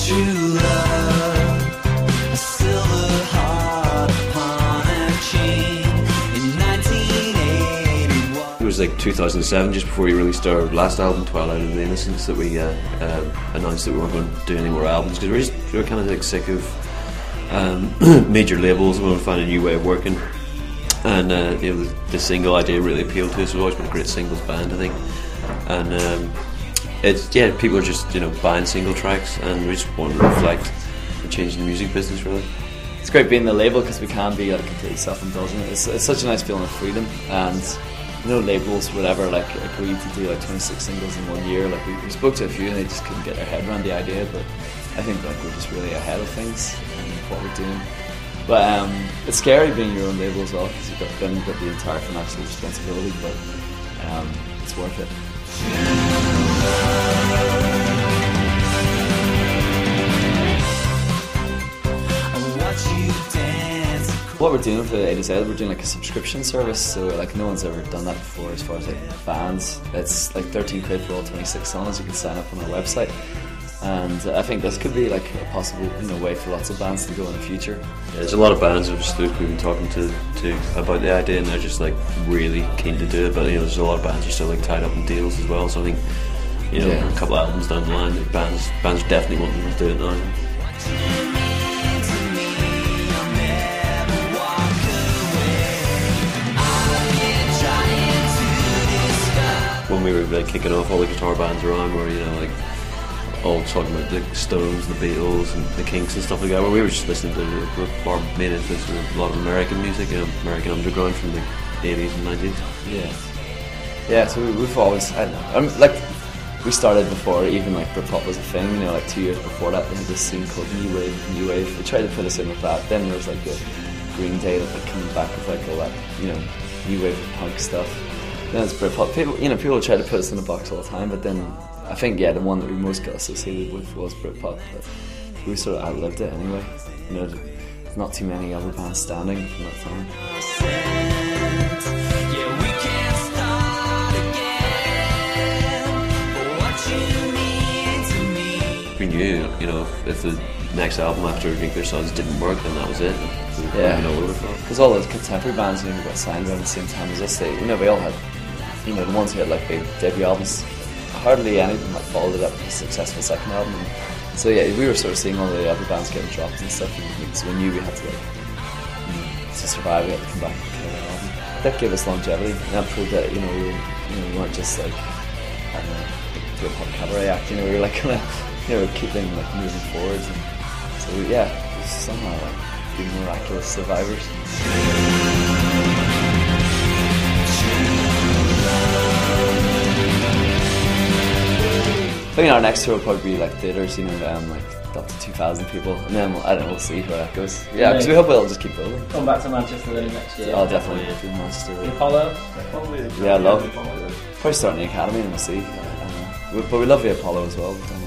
True love, a silver heart upon a chain in 1981. It was like 2007, just before we released our last album, Twilight of the Innocents, that we announced that we weren't going to do any more albums, because we were kind of like sick of major labels. We wanted to find a new way of working, and the single idea really appealed to us. We've always been a great singles band, I think, and people are just buying single tracks, and we just want to reflect the change in the music business, really. It's great being the label because we can be completely self-indulgent. It's such a nice feeling of freedom, and labels, whatever, agreed to do 26 singles in 1 year. We spoke to a few and they just couldn't get their head around the idea, but I think we're just really ahead of things in what we're doing. But it's scary being your own label as well, because you've got the entire financial responsibility, but it's worth it. What we're doing for the A to Z, we're doing a subscription service, so no one's ever done that before as far as bands. It's 13 quid for all 26 songs. You can sign up on our website, and I think this could be a possible way for lots of bands to go in the future. Yeah, there's a lot of bands we've been talking to about the idea, and they're just really keen to do it. But there's a lot of bands are still tied up in deals as well. So I think a couple of albums down the line, bands definitely want to do it now. When we were kicking off, all the guitar bands around were all talking about the Stones, the Beatles, and the Kinks and stuff like that. Where we were just listening to our main influence was a lot of American music, American underground from the 80s and 90s. Yeah. So we've always, we started before even Britpop was a thing. 2 years before that, they had this scene called New Wave. They tried to put us in with that. Then there was the Green Day that coming back with all that new wave of punk stuff. Then it's Britpop. People try to put us in a box all the time, but then I think the one that we most got associated with was Britpop. But we sort of outlived it anyway. There's not too many other bands standing from that time. We knew, if the next album after Drink Their Suns didn't work, then that was it. Because all those contemporary bands who got signed around the same time as us, we all had, the ones who had big debut albums, hardly any of them followed it up with a successful second album. And so we were sort of seeing all the other bands getting dropped and stuff, and so we knew we had to survive. We had to come back and kill an album. That gave us longevity, and that proved that we weren't just do a pop cabaret act. We were we're keeping moving forwards, and so it was somehow being miraculous survivors. I think our next tour will probably be theatres, up to 2,000 people, and then we'll see where that goes. Yeah, because we hope it'll just keep building. Come back to Manchester then next year. Oh, definitely do Manchester. The Apollo. Yeah, I love it. Probably start in the academy and we'll see. But we love the Apollo as well. We've done